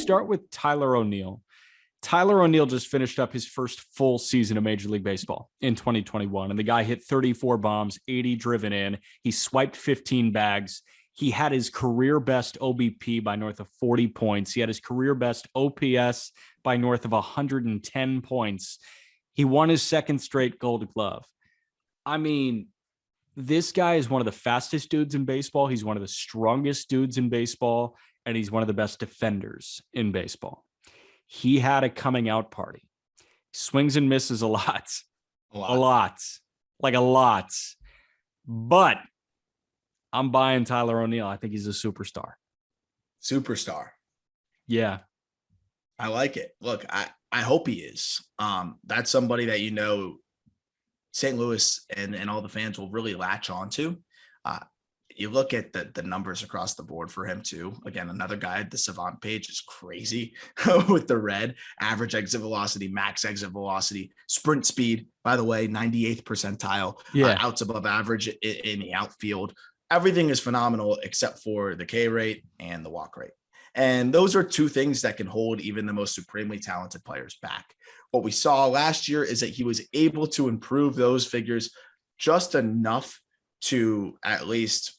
start with Tyler O'Neill. Tyler O'Neill just finished up his first full season of Major League Baseball in 2021. And the guy hit 34 bombs, 80 driven in. He swiped 15 bags. He had his career best OBP by north of 40 points. He had his career best OPS by north of 110 points. He won his second straight Gold Glove. I mean, this guy is one of the fastest dudes in baseball. He's one of the strongest dudes in baseball, and he's one of the best defenders in baseball. He had a coming out party. Swings and misses a lot. Like a lot. But I'm buying Tyler O'Neill. I think he's a superstar. Superstar. Yeah. I like it. Look, I hope he is. That's somebody that, St. Louis and all the fans will really latch on to. You look at the numbers across the board for him too. Again, another guy, the Savant page is crazy with the red. Average exit velocity, max exit velocity, sprint speed, by the way, 98th percentile, outs above average in the outfield. Everything is phenomenal except for the K rate and the walk rate. And those are two things that can hold even the most supremely talented players back. What we saw last year is that he was able to improve those figures just enough to at least,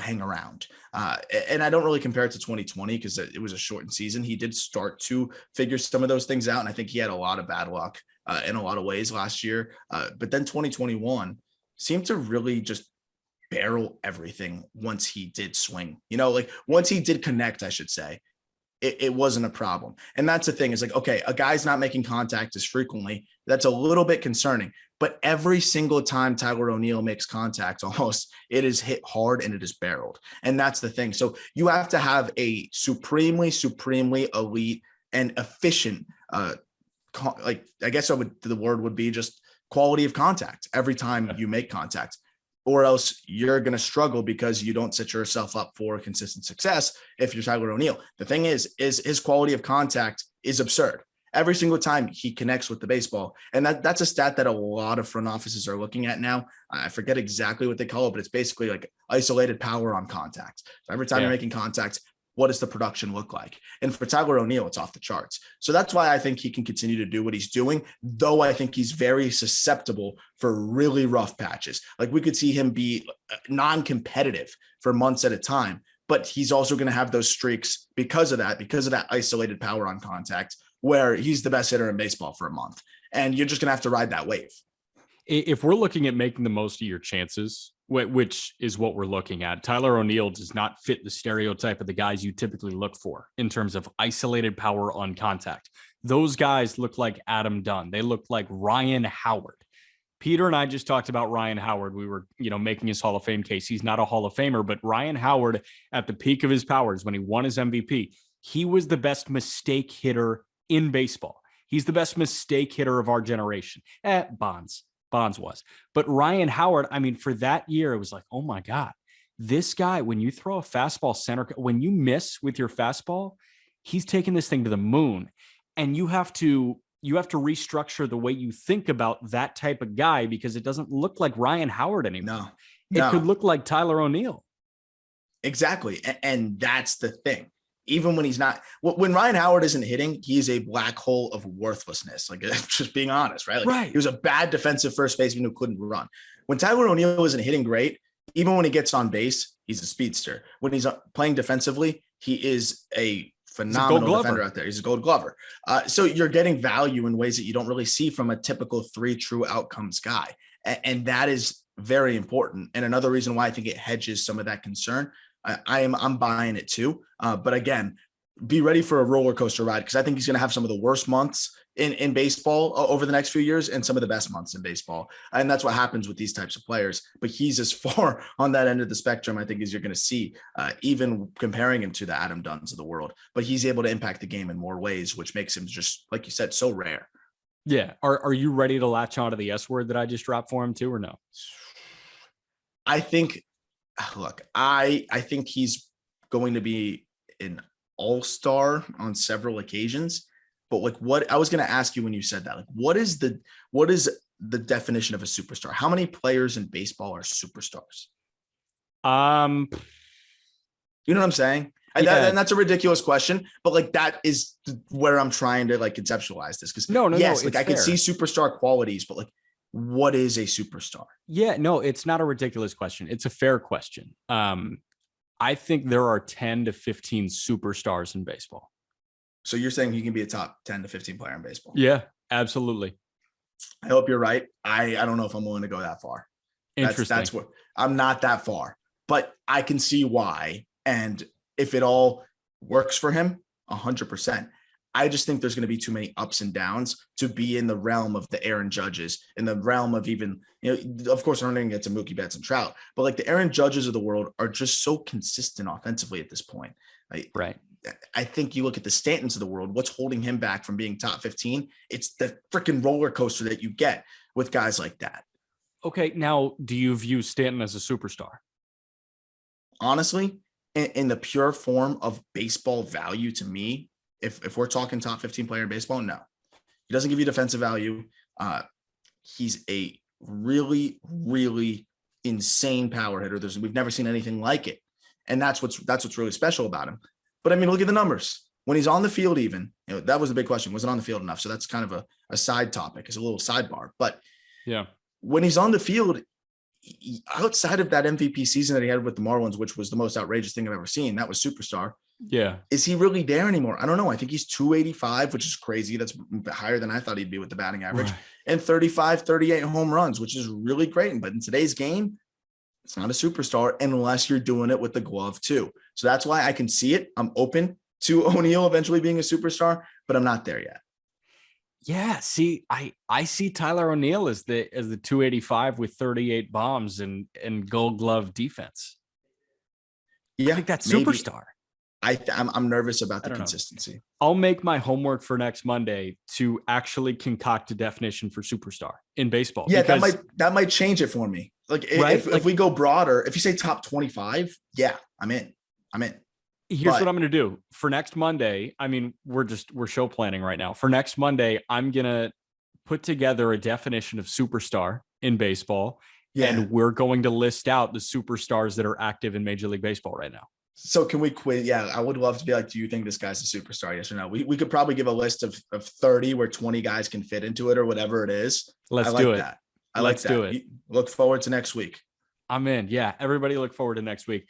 hang around. And I don't really compare it to 2020 because it was a shortened season. He did start to figure some of those things out. And I think he had a lot of bad luck in a lot of ways last year. But then 2021 seemed to really just barrel everything once he did swing, once he did connect, I should say, it wasn't a problem. And that's the thing is okay, a guy's not making contact as frequently. That's a little bit concerning, but every single time Tyler O'Neill makes contact, almost it is hit hard and it is barreled. And that's the thing. So you have to have a supremely elite and efficient, I guess the word would be just quality of contact every time you make contact. Or else you're going to struggle because you don't set yourself up for consistent success if you're Tyler O'Neill. The thing is his quality of contact is absurd. Every single time he connects with the baseball. And that's a stat that a lot of front offices are looking at now. I forget exactly what they call it, but it's basically like isolated power on contact. So every time you're making contact, what does the production look like? And for Tyler O'Neill, it's off the charts. So that's why I think he can continue to do what he's doing, though I think he's very susceptible for really rough patches. Like we could see him be non-competitive for months at a time, but he's also going to have those streaks because of that isolated power on contact, where he's the best hitter in baseball for a month. And you're just going to have to ride that wave. If we're looking at making the most of your chances, which is what we're looking at, Tyler O'Neill does not fit the stereotype of the guys you typically look for in terms of isolated power on contact. Those guys look like Adam Dunn. They look like Ryan Howard. Peter and I just talked about Ryan Howard. We were, making his Hall of Fame case. He's not a Hall of Famer, but Ryan Howard at the peak of his powers when he won his MVP, he was the best mistake hitter in baseball. He's the best mistake hitter of our generation. Bonds was. But Ryan Howard, for that year, it was like, oh my God, this guy, when you throw a fastball center, when you miss with your fastball, he's taking this thing to the moon. And you have to restructure the way you think about that type of guy because it doesn't look like Ryan Howard anymore. No. It could look like Tyler O'Neill. Exactly. And that's the thing. Even when when Ryan Howard isn't hitting, he's a black hole of worthlessness. Like just being honest, right? He was a bad defensive first baseman who couldn't run. When Tyler O'Neill isn't hitting great, even when he gets on base, he's a speedster. When he's playing defensively, he is a phenomenal defender out there. He's a Gold Glover. So you're getting value in ways that you don't really see from a typical 3 true outcomes guy. And that is very important. And another reason why I think it hedges some of that concern. I'm buying it too. But again, be ready for a roller coaster ride because I think he's going to have some of the worst months in baseball over the next few years and some of the best months in baseball. And that's what happens with these types of players. But he's as far on that end of the spectrum, I think, as you're going to see, even comparing him to the Adam Dunns of the world. But he's able to impact the game in more ways, which makes him just, like you said, so rare. Yeah. Are you ready to latch onto the S word that I just dropped for him too, or no? I think he's going to be an all-star on several occasions, but what I was going to ask you when you said that, what is the definition of a superstar? How many players in baseball are superstars? You know what I'm saying? Yeah. And that's a ridiculous question, but like that is where I'm trying to like conceptualize this. Because No, yes, like it's I can see fair. superstar qualities, but like what is a superstar? Yeah, no, it's not a ridiculous question. It's a fair question. I think there are 10 to 15 superstars in baseball. So you're saying he can be a top 10 to 15 player in baseball? Yeah, absolutely. I hope you're right. I don't know if I'm willing to go that far. Interesting. That's what I'm not that far, but I can see why. And if it all works for him, 100%. I just think there's going to be too many ups and downs to be in the realm of the Aaron Judges, in the realm of even, of course, I'm not going to get to Mookie Betts and Trout, but like the Aaron Judges of the world are just so consistent offensively at this point. Right. I think you look at the Stantons of the world, what's holding him back from being top 15? It's the freaking roller coaster that you get with guys like that. Okay. Now, do you view Stanton as a superstar? Honestly, in the pure form of baseball value to me, if we're talking top 15 player in baseball, no. He doesn't give you defensive value. He's a really, really insane power hitter. We've never seen anything like it. And that's what's really special about him. But I mean, look at the numbers. When he's on the field, even, that was the big question. Was it on the field enough? So that's kind of a side topic. It's a little sidebar. But yeah, when he's on the field, outside of that MVP season that he had with the Marlins, which was the most outrageous thing I've ever seen, that was superstar. Yeah. Is he really there anymore? I don't know. I think he's 285, which is crazy. That's higher than I thought he'd be with the batting average, right. And 35, 38 home runs, which is really great. But in today's game, it's not a superstar unless you're doing it with the glove too. So that's why I can see it. I'm open to O'Neill eventually being a superstar, but I'm not there yet. Yeah, see, I see Tyler O'Neill as the 285 with 38 bombs and Gold Glove defense. Yeah, I think that's superstar. I'm nervous about the consistency. I'll make my homework for next Monday to actually concoct a definition for superstar in baseball. Yeah, that might change it for me. Like if we go broader, if you say top 25, yeah, I'm in. Here's what I'm going to do for next Monday. I mean, we're show planning right now. For next Monday, I'm going to put together a definition of superstar in baseball. Yeah. And we're going to list out the superstars that are active in Major League Baseball right now. So can we quit? Yeah, I would love to be like, do you think this guy's a superstar? Yes or no? We could probably give a list of 30 where 20 guys can fit into it or whatever it is. Let's do it. Let's do it. Look forward to next week. I'm in. Yeah. Everybody look forward to next week.